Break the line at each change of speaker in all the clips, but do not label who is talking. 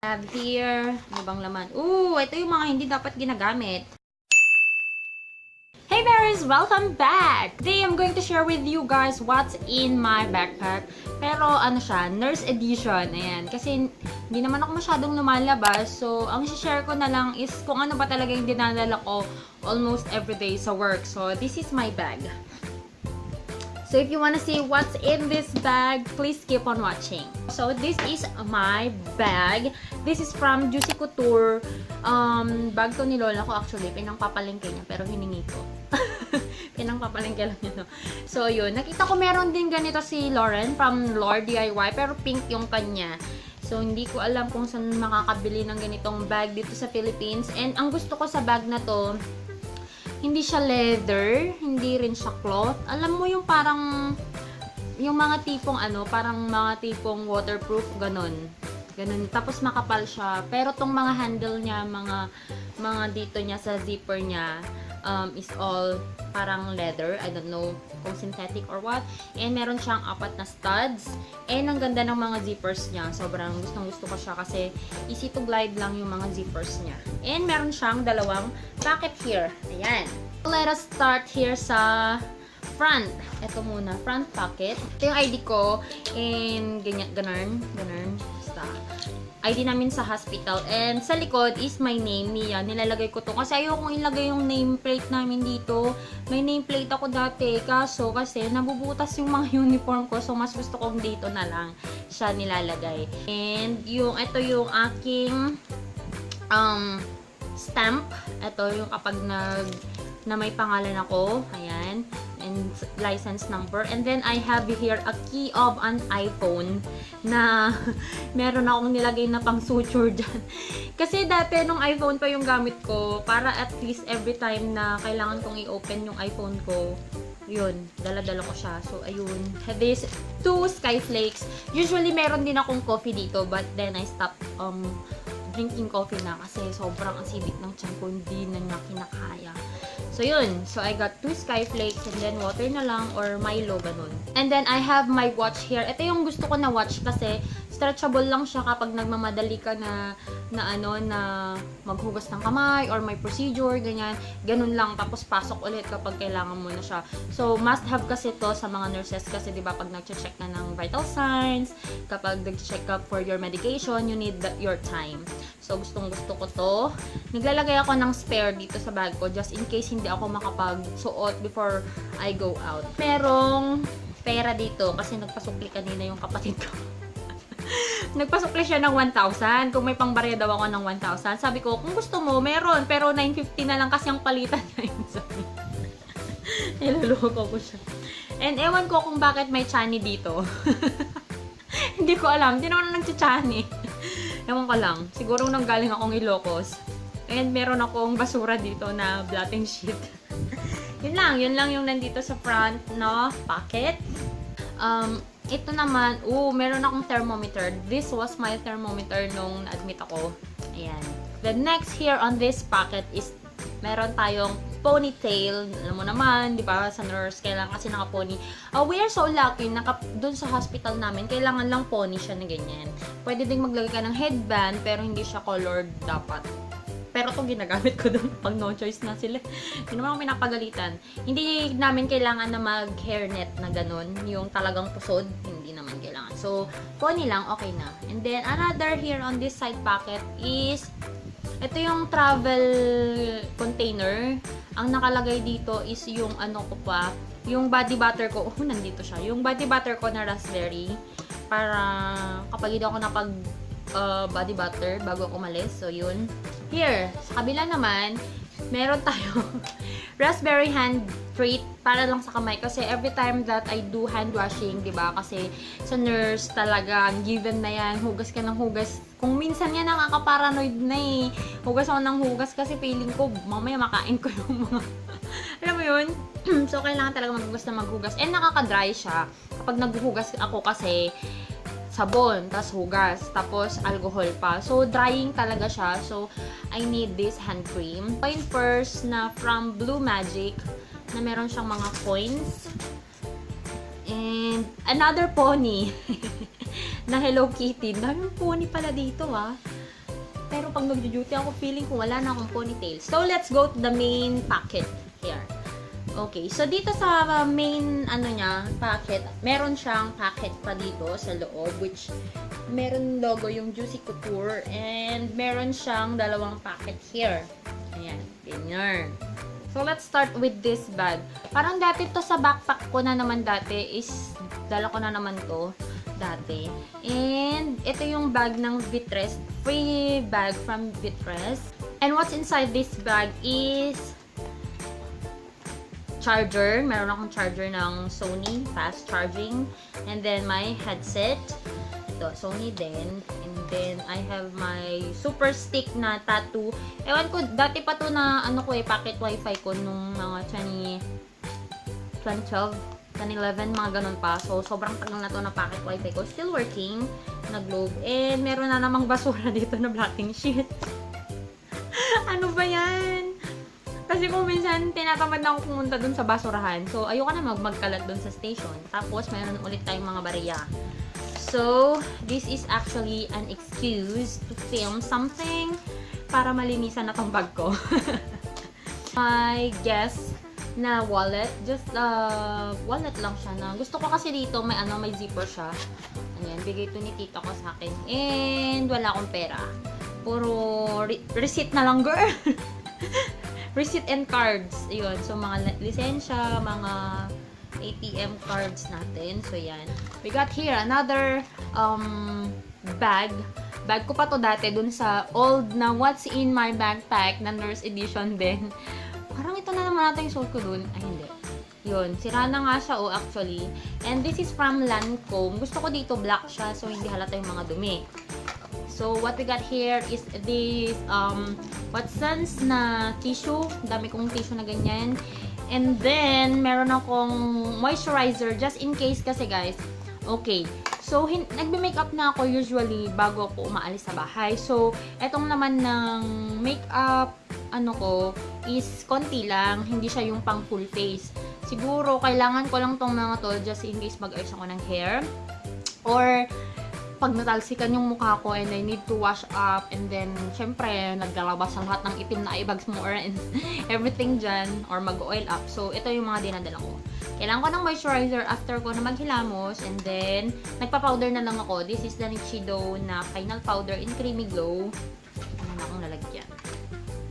Have here, ano bang laman? Ooh, ito yung mga hindi dapat ginagamit. Hey bears! Welcome back! Today, I'm going to share with you guys what's in my backpack. Pero ano siya, nurse edition. Ayan. Kasi hindi naman ako masyadong lumalabas. So, ang share ko na lang is kung ano ba talaga yung dinadala ko almost everyday sa work. So, this is my bag. So, if you wanna see what's in this bag, please keep on watching. So, this is my bag. This is from Juicy Couture. Bag to ni Lola ko actually. Pinangpapalengke niya, pero hiningi ko. Pinangpapalengke lang niya, no? So, yun. Nakita ko meron din ganito si Lauren from Lord DIY, pero pink yung kanya. So, hindi ko alam kung saan makakabili ng ganitong bag dito sa Philippines. And ang gusto ko sa bag na to, hindi siya leather, hindi rin siya cloth. Alam mo yung parang, yung mga tipong ano, parang mga tipong waterproof, ganun. Ganun. Tapos makapal siya. Pero tong mga handle niya, mga dito niya sa zipper niya, is all parang leather. I don't know kung synthetic or what. And meron siyang 4 na studs. And ang ganda ng mga zippers niya. Sobrang gustong-gusto ko siya kasi easy to glide lang yung mga zippers niya. And meron siyang 2 pocket here. Ayan. Let us start here sa front. Ito muna, front pocket. Ito yung ID ko. And ganyan, ganun. Basta. ID namin sa hospital. And sa likod is my name, Mia. Nilalagay ko to. Kasi ayokong ilagay yung nameplate namin dito. May nameplate ako dati. Kaso kasi nabubutas yung mga uniform ko. So mas gusto kong dito na lang siya nilalagay. And ito yung aking stamp. Ito yung kapag na may pangalan ako. Ayan. And license number. And then, I have here a key of an iPhone na meron akong nilagay na pang suture dyan. Kasi dati, nung iPhone pa yung gamit ko, para at least every time na kailangan kong i-open yung iPhone ko, yun, dala-dala ko siya. So, ayun. This 2 Skyflakes. Usually, meron din akong coffee dito, but then I stopped drinking coffee na kasi sobrang acidic ng tiyan ko, hindi na niya kinakaya. So, yun. So, I got 2 Skyflakes and then water na lang or Milo, ganun. And then, I have my watch here. Ito yung gusto ko na watch kasi stretchable lang siya kapag nagmamadali ka na maghugas ng kamay or may procedure, ganyan. Ganun lang. Tapos, pasok ulit kapag kailangan mo na siya. So, must have kasi to sa mga nurses kasi, di ba, pag nag-check na ng vital signs, kapag nag-check up for your medication, you need your time. So, gustong-gusto ko to. Naglalagay ako ng spare dito sa bag ko just in case hindi ako makapagsuot before I go out. Merong pera dito kasi nagpasukli kanina yung kapatid ko. Nagpasukli siya ng 1,000. Kung may pangbarya daw ako ng 1,000. Sabi ko, kung gusto mo, meron. Pero 950 na lang kasi ang palitan niya yun. Niloloko ko siya. And ewan ko kung bakit may chani dito. Hindi ko alam. Hindi naman nagchichani. Ewan ko lang. Siguro nang galing akong Ilocos. And meron akong basura dito na blotting sheet. Yun lang yung nandito sa front, no? Pocket. Ito naman, meron akong thermometer. This was my thermometer nung na-admit ako. Ayan. The next here on this pocket is meron tayong ponytail. Alam mo naman, di ba? Sa nurse, kailangan kasi naka-pony. We are so lucky, dun sa hospital namin, kailangan lang pony siya na ganyan. Pwede ding maglagay ka ng headband, pero hindi siya colored dapat. Pero itong ginagamit ko dun pag no choice na sila. Hindi naman ako pinapagalitan. Hindi namin kailangan na mag-hairnet na ganun. Yung talagang pusod, hindi naman kailangan. So, pony lang, okay na. And then, another here on this side pocket is ito yung travel container. Ang nakalagay dito is yung ano ko pa, yung body butter ko. Nandito siya. Yung body butter ko na raspberry. Para kapag hindi ako body butter bago ako umalis. So, yun. Here, sa kabila naman, meron tayo raspberry hand treat para lang sa kamay. Kasi every time that I do hand washing, diba? Kasi sa nurse talaga, given na yan, hugas ka ng hugas. Kung minsan yan, nakaka-paranoid na eh. Hugas ako ng hugas kasi feeling ko, mamaya makain ko yung mga alam mo yun? So, kailangan talaga maghugas na maghugas. And nakaka-dry siya. Kapag naghuhugas ako kasi, sabon, tas hugas, tapos alcohol pa. So, drying talaga siya. So, I need this hand cream. Point first na from Blue Magic na meron siyang mga coins. And another pony na Hello Kitty. Daming pony pala dito, ah. Pero pag nag-duty ako, feeling ko wala na akong ponytail. So, let's go to the main packet here. Okay, so dito sa main packet, meron siyang packet pa dito sa loob, which meron logo yung Juicy Couture, and meron siyang dalawang packet here. Ayan, ganyan. So, let's start with this bag. Parang dati to sa backpack ko na naman dati is, dala ko na naman to dati. And, ito yung bag ng Vitres. Free bag from Vitres. And what's inside this bag is charger. Meron akong charger ng Sony, fast charging. And then, my headset. Ito, Sony din. And then, I have my super stick na tattoo. Ewan ko, dati pa to na, pocket wifi ko nung mga 2012, 2011, mga ganun pa. So, sobrang tagal na to na pocket wifi ko. Still working, na globe. And, meron na namang basura dito na blotting sheet. Ano ba yan? Kasi kung minsan, tinatamad na ako pumunta dun sa basurahan. So, ayoko na magkalat dun sa station. Tapos, meron ulit tayong mga bariya. So, this is actually an excuse to film something para malinisan na tong bag ko. My guess na wallet, just wallet lang siya na. Gusto ko kasi dito may zipper siya. Ayan, bigay to ni tita ko sa akin. And wala akong pera. Puro receipt na lang, girl. Receipt and cards. Ayun, so mga lisensya, mga ATM cards natin. So, yan. We got here another bag. Bag ko pa to dati dun sa old na What's in My Backpack na nurse edition din. Parang ito na naman natin yung suot ko dun. Ay, hindi. Yun. Sira na nga siya, actually. And this is from Lancome. Gusto ko dito black siya, so hindi halata yung mga dumi. So, what we got here is this Watsons na tissue. Dami kong tissue na ganyan. And then, meron akong moisturizer just in case kasi, guys. Okay. So, nagbe-makeup na ako usually bago ako umaalis sa bahay. So, etong naman ng makeup, ko, is konti lang. Hindi siya yung pang full face. Siguro, kailangan ko lang tong mga to just in case mag-ayos ako ng hair. Or, pag natalsikan yung mukha ko and I need to wash up and then, syempre, naglalabas ang lahat ng itim na eyebags mo or everything dyan or mag-oil up. So, ito yung mga dinadala ko. Kailangan ko ng moisturizer after ko na maghilamos and then, nagpa-powder na lang ako. This is the Nichido na final powder in Creamy Glow. Ano na akong lalagyan.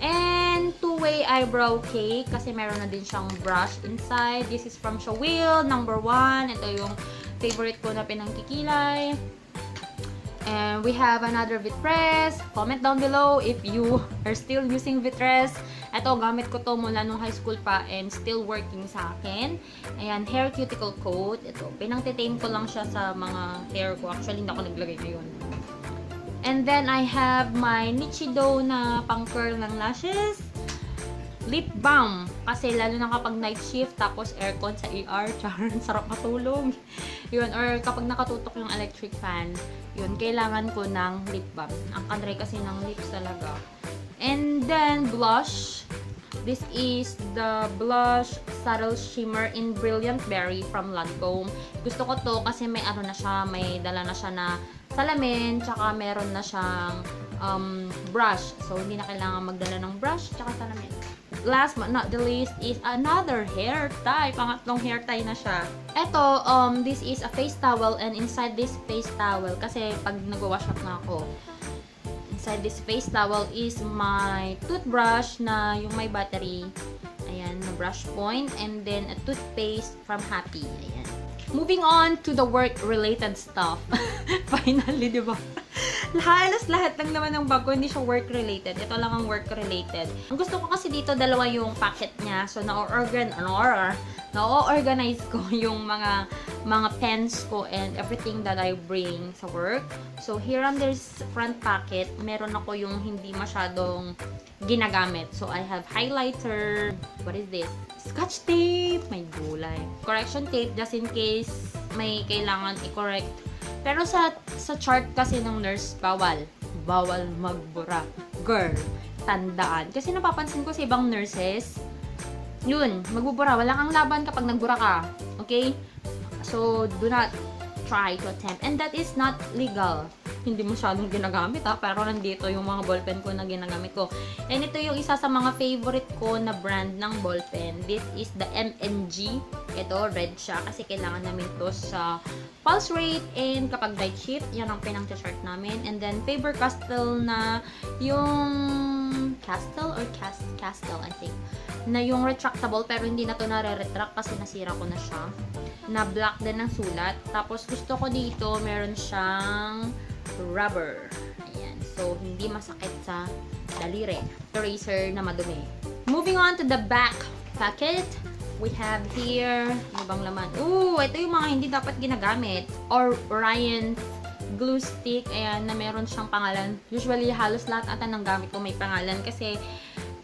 And, two-way eyebrow cake kasi meron na din siyang brush inside. This is from Shawil, number 1. Ito yung favorite ko na pinangkikilay. And we have another Vitres. Comment down below if you are still using Vitres. Ito, gamit ko to mula nung high school pa and still working sa akin. Ayan, hair cuticle coat. Ito, pinang-titame ko lang siya sa mga hair ko. Actually, hindi ako naglagay ngayon. And then, I have my Nichido na pang-curl ng lashes. Lip balm. Kasi lalo na kapag night shift, tapos aircon sa ER, charn, sarap matulog. Yun, or kapag nakatutok yung electric fan, yun, kailangan ko ng lip balm. Ang kanray kasi ng lips talaga. And then, blush. This is the Blush Subtle Shimmer in Brilliant Berry from Lancome. Gusto ko to kasi may na siya, may dala na siya na salamin, tsaka meron na siyang brush. So, hindi na kailangan magdala ng brush, tsaka salamin. Last but not the least is another hair tie. Pangatlong hair tie na siya. Ito, this is a face towel and inside this face towel, kasi pag nag-wash up na ako, inside this face towel is my toothbrush na yung may battery. Ayan, na brush point. And then a toothpaste from Happy. Ayan. Moving on to the work-related stuff. Finally, di ba? Halos lahat lang naman ng bag ko, hindi siya work-related. Ito lang ang work-related. Ang gusto ko kasi dito, dalawa yung packet niya. So, na-organize ko yung mga pens ko and everything that I bring sa work. So, here on this front packet, meron ako yung hindi masyadong ginagamit. So, I have highlighter. What is this? Scotch tape. May gulay. Correction tape just in case may kailangan i-correct. Pero sa chart kasi ng nurse, bawal magbura. Girl, tandaan. Kasi napapansin ko sa ibang nurses, yun, magbubura. Wala kang laban kapag nagbura ka. Okay? So, do not try to attempt. And that is not legal. hindi masyadong ginagamit pero nandito yung mga ballpen ko na ginagamit ko. And ito yung isa sa mga favorite ko na brand ng ballpen. This is the MNG. Ito, red siya kasi kailangan namin to sa pulse rate and kapag night shift, yan ang pinang-chart namin. And then Faber-Castell na yung Castell I think, na yung retractable pero hindi na to nare-retract kasi nasira ko na siya. Na black din ng sulat. Tapos gusto ko dito, meron siyang rubber. Ayan. So, hindi masakit sa daliri. Eraser na madumi. Moving on to the back packet. We have here, ano bang laman? Ooh, ito yung mga hindi dapat ginagamit. Orion glue stick. Ayan, na meron siyang pangalan. Usually, halos lahat ata ng gamit ko may pangalan kasi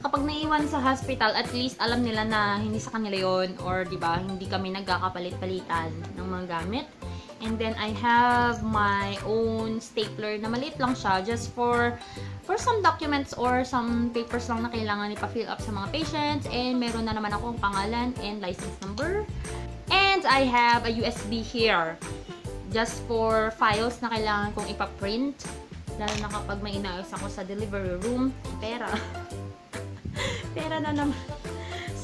kapag naiwan sa hospital, at least alam nila na hindi sa kanila yon, or di ba hindi kami nagkakapalit-palitan ng mga gamit. And then I have my own stapler na maliit lang siya just for some documents or some papers lang na kailangan ipa-fill up sa mga patients. And meron na naman akong pangalan and license number. And I have a USB here just for files na kailangan kong ipa-print, lalo na kapag may inaayos ako sa delivery room. Pera na naman.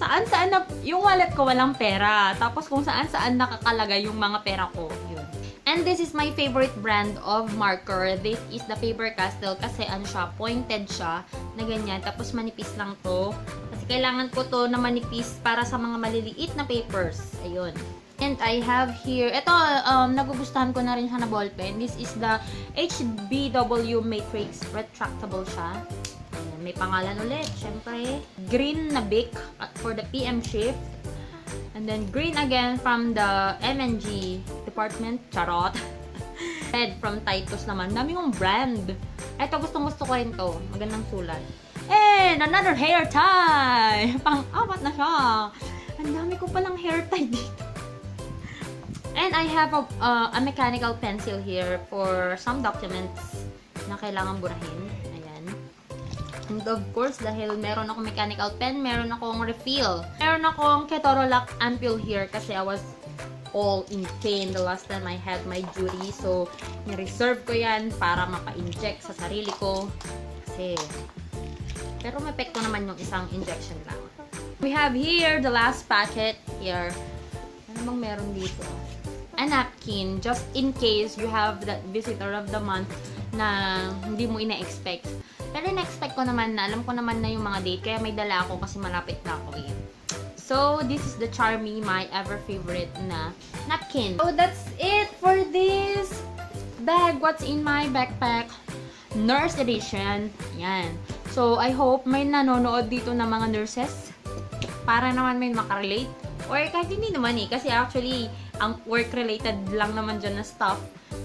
Saan na, yung wallet ko walang pera. Tapos kung saan nakakalagay yung mga pera ko. Yun. And this is my favorite brand of marker. This is the Faber-Castell kasi ano siya, pointed siya na ganyan. Tapos manipis lang to. Kasi kailangan ko to na manipis para sa mga maliliit na papers. Ayun. And I have here, ito, nagugustuhan ko na rin siya na ballpen. This is the HBW Matrix. Retractable siya. May pangalan ulit, syempre. Green na Bic for the PM shift. And then green again from the MNG department. Charot. Red from Titus naman. Dami kong brand. Ito, gustong-gusto ko rin to. Magandang sulat. And another hair tie! Pang-apat na siya. Ang dami ko palang hair tie dito. And I have a mechanical pencil here for some documents na kailangan burahin. And of course, dahil meron akong mechanical pen, meron akong refill. Meron akong ketorolac ampule here kasi I was all in pain the last time I had my duty. So, ni-reserve ko yan para mapa-inject sa sarili ko. Kasi, pero may epekto naman yung isang injection lang. We have here the last packet here. Ano bang meron dito? A napkin, just in case you have that visitor of the month na hindi mo ina-expect. Pero in-expect ko naman na, alam ko naman na yung mga date, kaya may dala ako kasi malapit na ako eh. So, this is the Charmy, my ever-favorite na napkin. So, that's it for this bag. What's in my backpack? Nurse edition. Yan. So, I hope may nanonood dito na mga nurses para naman may makarelate. Or kahit hindi naman eh, kasi actually, ang work-related lang naman dyan na stuff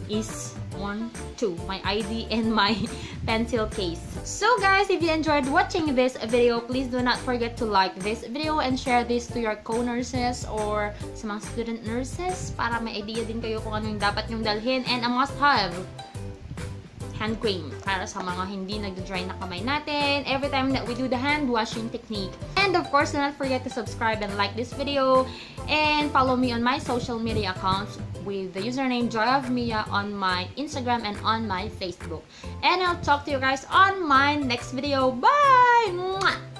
is 1, 2, my ID and my pencil case. So guys, if you enjoyed watching this video, please do not forget to like this video and share this to your co-nurses or sa mga student nurses para may idea din kayo kung ano yung dapat nyong dalhin. And a must-have, hand cream para sa mga hindi nag-dry na kamay natin every time that we do the hand washing technique. And of course, do not forget to subscribe and like this video and follow me on my social media accounts with the username Joy of Mia on my Instagram and on my Facebook. And I'll talk to you guys on my next video. Bye! Mwah!